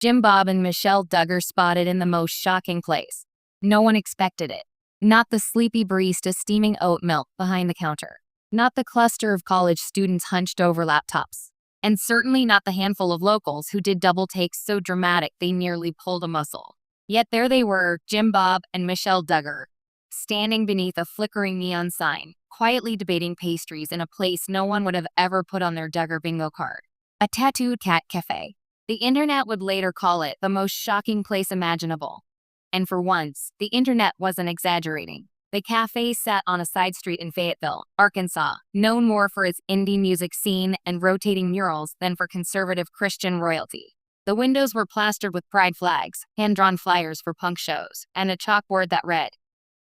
Jim Bob and Michelle Duggar spotted in the most shocking place. No one expected it. Not the sleepy barista steaming oat milk behind the counter. Not the cluster of college students hunched over laptops. And certainly not the handful of locals who did double takes so dramatic they nearly pulled a muscle. Yet there they were, Jim Bob and Michelle Duggar, standing beneath a flickering neon sign, quietly debating pastries in a place no one would have ever put on their Duggar bingo card. A tattooed cat cafe. The internet would later call it the most shocking place imaginable. And for once, the internet wasn't exaggerating. The cafe sat on a side street in Fayetteville, Arkansas, known more for its indie music scene and rotating murals than for conservative Christian royalty. The windows were plastered with pride flags, hand-drawn flyers for punk shows, and a chalkboard that read,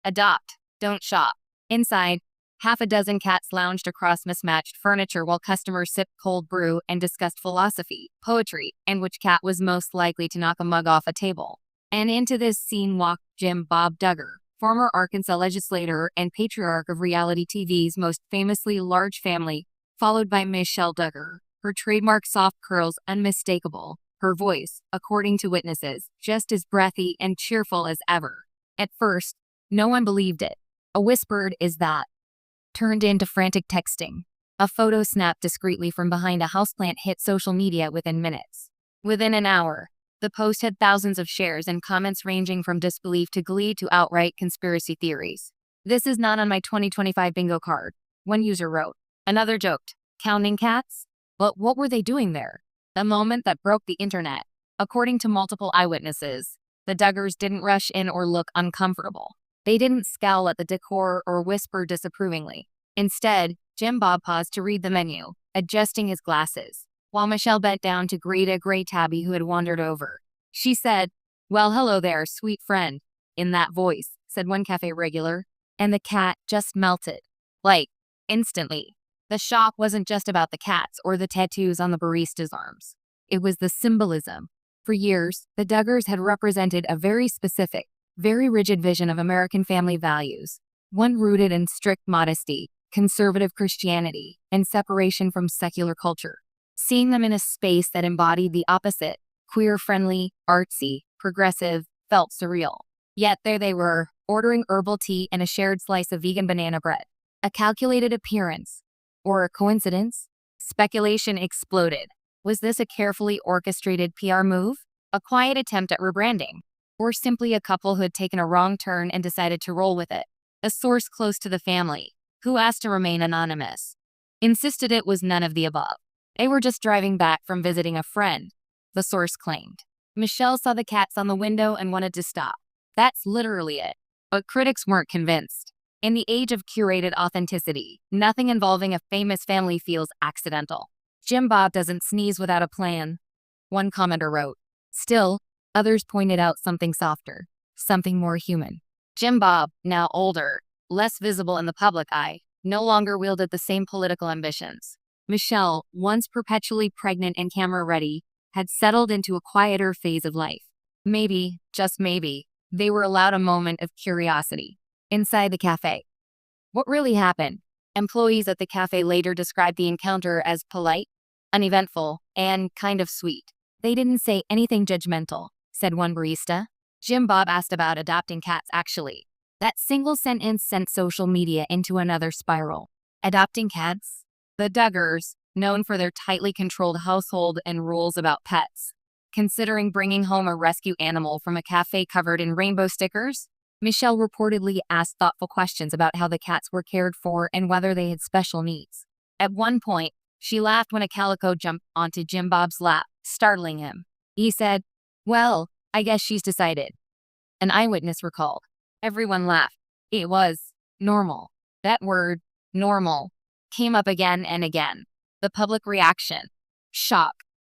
"Adopt, don't shop." Inside, half a dozen cats lounged across mismatched furniture while customers sipped cold brew and discussed philosophy, poetry, and which cat was most likely to knock a mug off a table. And into this scene walked Jim Bob Duggar, former Arkansas legislator and patriarch of reality TV's most famously large family, followed by Michelle Duggar, her trademark soft curls unmistakable, her voice, according to witnesses, just as breathy and cheerful as ever. At first, no one believed it. A whispered "is that" turned into frantic texting. A photo snapped discreetly from behind a houseplant hit social media within minutes. Within an hour, the post had thousands of shares and comments ranging from disbelief to glee to outright conspiracy theories. "This is not on my 2025 bingo card," one user wrote. Another joked, "Counting cats? But what were they doing there?" The moment that broke the internet. According to multiple eyewitnesses, the Duggars didn't rush in or look uncomfortable. They didn't scowl at the decor or whisper disapprovingly. Instead, Jim Bob paused to read the menu, adjusting his glasses, while Michelle bent down to greet a gray tabby who had wandered over. She said, "Well, hello there, sweet friend," in that voice, said one cafe regular, and the cat just melted. Like, instantly. The shock wasn't just about the cats or the tattoos on the barista's arms. It was the symbolism. For years, the Duggars had represented a very specific, very rigid vision of American family values, one rooted in strict modesty, conservative Christianity, and separation from secular culture. Seeing them in a space that embodied the opposite, queer-friendly, artsy, progressive, felt surreal. Yet there they were, ordering herbal tea and a shared slice of vegan banana bread. A calculated appearance. Or a coincidence? Speculation exploded. Was this a carefully orchestrated PR move? A quiet attempt at rebranding? Or simply a couple who had taken a wrong turn and decided to roll with it? A source close to the family, who asked to remain anonymous, insisted it was none of the above. They were just driving back from visiting a friend, the source claimed. Michelle saw the cats on the window and wanted to stop. That's literally it. But critics weren't convinced. In the age of curated authenticity, nothing involving a famous family feels accidental. "Jim Bob doesn't sneeze without a plan," one commenter wrote. Still, others pointed out something softer, something more human. Jim Bob, now older, less visible in the public eye, no longer wielded the same political ambitions. Michelle, once perpetually pregnant and camera-ready, had settled into a quieter phase of life. Maybe, just maybe, they were allowed a moment of curiosity. Inside the cafe. What really happened? Employees at the cafe later described the encounter as polite, uneventful, and kind of sweet. "They didn't say anything judgmental," said one barista. Jim Bob asked about adopting cats actually. That single sentence sent social media into another spiral. Adopting cats? The Duggars, known for their tightly controlled household and rules about pets, considering bringing home a rescue animal from a cafe covered in rainbow stickers? Michelle reportedly asked thoughtful questions about how the cats were cared for and whether they had special needs. At one point, she laughed when a calico jumped onto Jim Bob's lap, startling him. He said, "Well, I guess she's decided." An eyewitness recalled. Everyone laughed. It was normal. That word, normal, came up again and again. The public reaction, shock,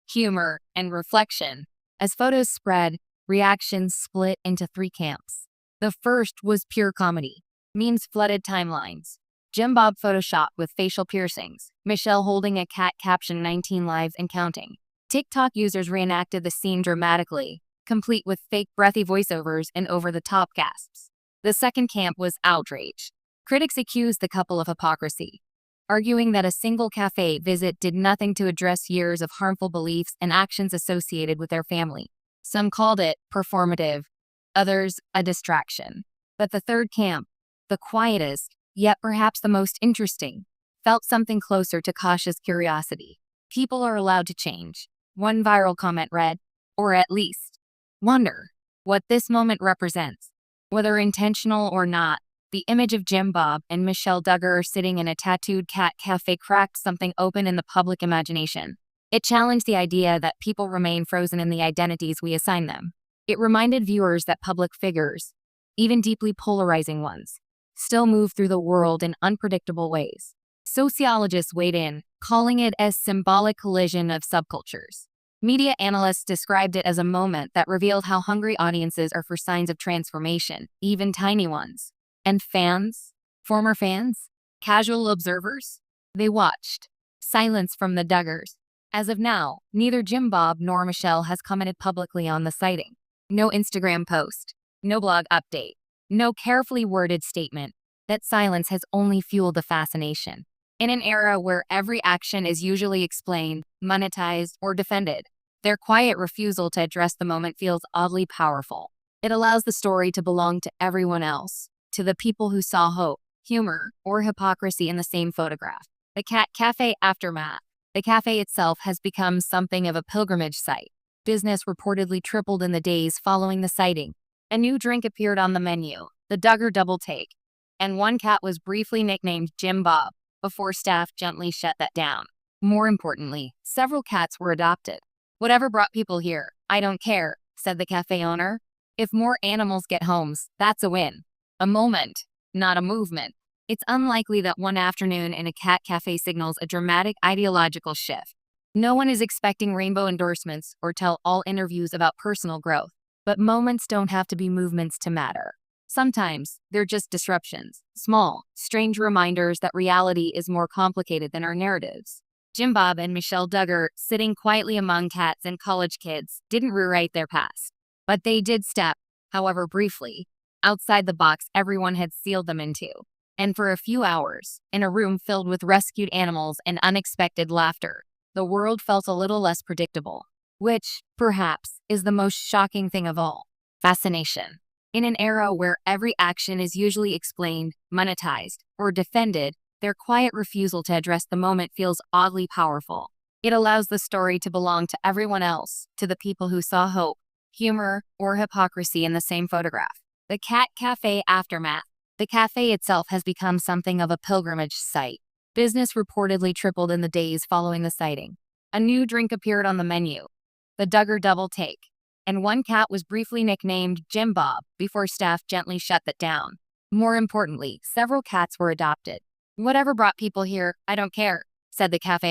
humor, and reflection. As photos spread, reactions split into three camps. The first was pure comedy. Memes flooded timelines. Jim Bob photoshopped with facial piercings. Michelle holding a cat captioned 19 lives and counting. TikTok users reenacted the scene dramatically, complete with fake breathy voiceovers and over-the-top gasps. The second camp was outrage. Critics accused the couple of hypocrisy, arguing that a single cafe visit did nothing to address years of harmful beliefs and actions associated with their family. Some called it performative, others a distraction. But the third camp, the quietest, yet perhaps the most interesting, felt something closer to cautious curiosity. People are allowed to change. One viral comment read, or at least, wonder what this moment represents. Whether intentional or not, the image of Jim Bob and Michelle Duggar sitting in a tattooed cat cafe cracked something open in the public imagination. It challenged the idea that people remain frozen in the identities we assign them. It reminded viewers that public figures, even deeply polarizing ones, still move through the world in unpredictable ways. Sociologists weighed in, calling it a symbolic collision of subcultures. Media analysts described it as a moment that revealed how hungry audiences are for signs of transformation, even tiny ones. And fans, former fans, casual observers, they watched. Silence from the Duggars. As of now, neither Jim Bob nor Michelle has commented publicly on the sighting. No Instagram post, no blog update, no carefully worded statement. That silence has only fueled the fascination. In an era where every action is usually explained, monetized, or defended, their quiet refusal to address the moment feels oddly powerful. It allows the story to belong to everyone else, to the people who saw hope, humor, or hypocrisy in the same photograph. The Cat Cafe aftermath. The cafe itself has become something of a pilgrimage site. Business reportedly tripled in the days following the sighting. A new drink appeared on the menu, the Duggar Double Take, and one cat was briefly nicknamed Jim Bob, before staff gently shut that down. More importantly, several cats were adopted. Whatever brought people here, I don't care, said the cafe owner. If more animals get homes, that's a win. A moment, not a movement. It's unlikely that one afternoon in a cat cafe signals a dramatic ideological shift. No one is expecting rainbow endorsements or tell-all interviews about personal growth. But moments don't have to be movements to matter. Sometimes, they're just disruptions, small, strange reminders that reality is more complicated than our narratives. Jim Bob and Michelle Duggar, sitting quietly among cats and college kids, didn't rewrite their past. But they did step, however briefly, outside the box everyone had sealed them into. And for a few hours, in a room filled with rescued animals and unexpected laughter, the world felt a little less predictable. Which, perhaps, is the most shocking thing of all. Fascination. In an era where every action is usually explained, monetized, or defended, their quiet refusal to address the moment feels oddly powerful. It allows the story to belong to everyone else, to the people who saw hope, humor, or hypocrisy in the same photograph. The Cat Cafe aftermath. The cafe itself has become something of a pilgrimage site. Business reportedly tripled in the days following the sighting. A new drink appeared on the menu, the Duggar Double Take, and one cat was briefly nicknamed Jim Bob before staff gently shut that down. More importantly, several cats were adopted. Whatever brought people here, I don't care, said the cafe